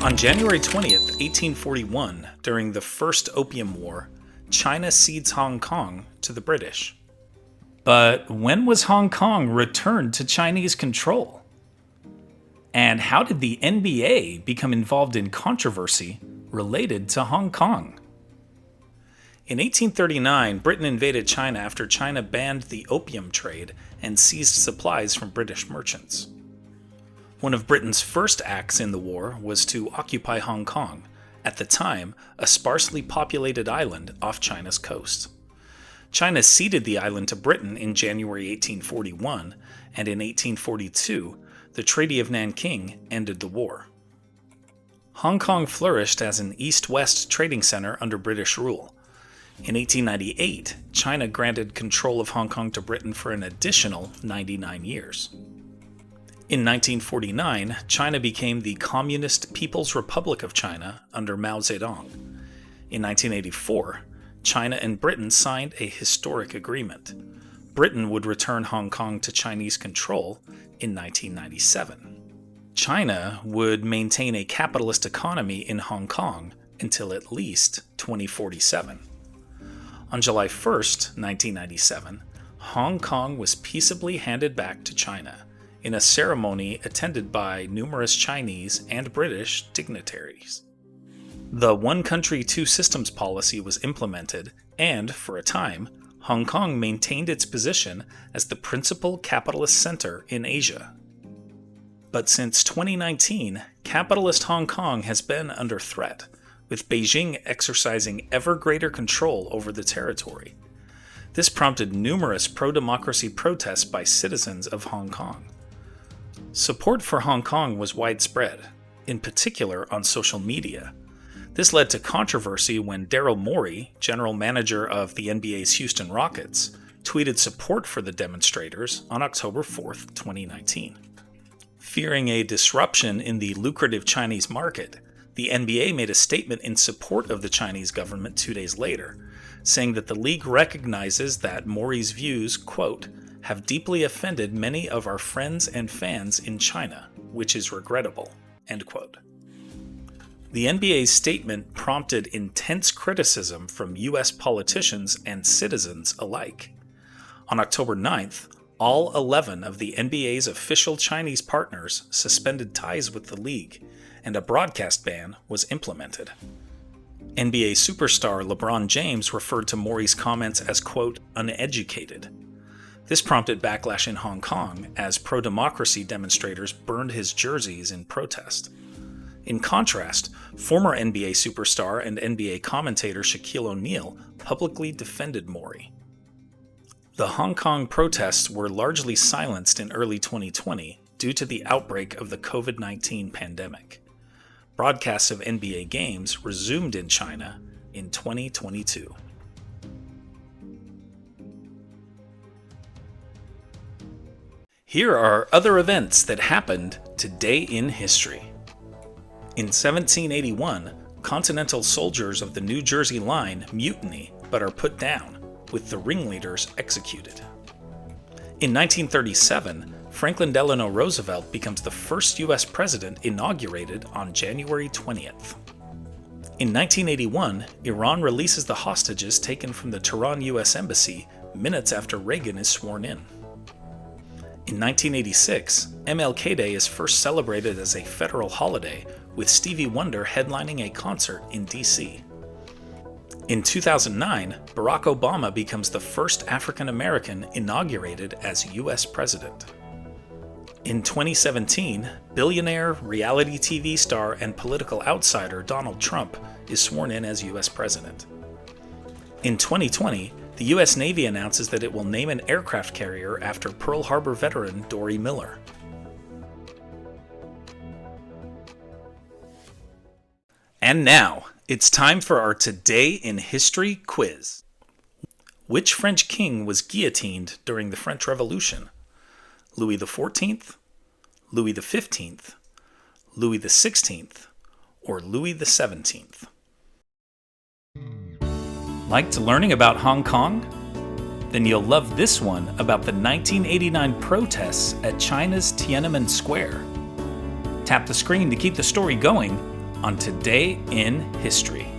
On January 20th, 1841, during the First Opium War, China cedes Hong Kong to the British. But when was Hong Kong returned to Chinese control? And how did the NBA become involved in controversy related to Hong Kong? In 1839, Britain invaded China after China banned the opium trade and seized supplies from British merchants. One of Britain's first acts in the war was to occupy Hong Kong, at the time a sparsely populated island off China's coast. China ceded the island to Britain in January 1841, and in 1842, the Treaty of Nanking ended the war. Hong Kong flourished as an east-west trading center under British rule. In 1898, China granted control of Hong Kong to Britain for an additional 99 years. In 1949, China became the Communist People's Republic of China under Mao Zedong. In 1984, China and Britain signed a historic agreement. Britain would return Hong Kong to Chinese control in 1997. China would maintain a capitalist economy in Hong Kong until at least 2047. On July 1st, 1997, Hong Kong was peaceably handed back to China in a ceremony attended by numerous Chinese and British dignitaries. The One Country, Two Systems policy was implemented, and, for a time, Hong Kong maintained its position as the principal capitalist center in Asia. But since 2019, capitalist Hong Kong has been under threat, with Beijing exercising ever greater control over the territory. This prompted numerous pro-democracy protests by citizens of Hong Kong. Support for Hong Kong was widespread, in particular on social media. This led to controversy when Daryl Morey, general manager of the NBA's Houston Rockets, tweeted support for the demonstrators on October 4, 2019. Fearing a disruption in the lucrative Chinese market, the NBA made a statement in support of the Chinese government 2 days later, saying that the league recognizes that Morey's views, quote, have deeply offended many of our friends and fans in China, which is regrettable, end quote. The NBA's statement prompted intense criticism from U.S. politicians and citizens alike. On October 9th, all 11 of the NBA's official Chinese partners suspended ties with the league, and a broadcast ban was implemented. NBA superstar LeBron James referred to Morey's comments as, quote, uneducated. This prompted backlash in Hong Kong as pro-democracy demonstrators burned his jerseys in protest. In contrast, former NBA superstar and NBA commentator Shaquille O'Neal publicly defended Morey. The Hong Kong protests were largely silenced in early 2020 due to the outbreak of the COVID-19 pandemic. Broadcasts of NBA games resumed in China in 2022. Here are other events that happened today in history. In 1781, Continental soldiers of the New Jersey Line mutiny but are put down, with the ringleaders executed. In 1937, Franklin Delano Roosevelt becomes the first U.S. president inaugurated on January 20th. In 1981, Iran releases the hostages taken from the Tehran U.S. Embassy minutes after Reagan is sworn in. In 1986, MLK Day is first celebrated as a federal holiday, with Stevie Wonder headlining a concert in D.C. In 2009, Barack Obama becomes the first African American inaugurated as U.S. president. In 2017, billionaire, reality TV star, and political outsider Donald Trump is sworn in as U.S. president. In 2020, the U.S. Navy announces that it will name an aircraft carrier after Pearl Harbor veteran Dory Miller. And now, it's time for our Today in History quiz. Which French king was guillotined during the French Revolution? Louis XIV, Louis XV, Louis XVI, or Louis XVII? Liked learning about Hong Kong? Then you'll love this one about the 1989 protests at China's Tiananmen Square. Tap the screen to keep the story going, on Today in History.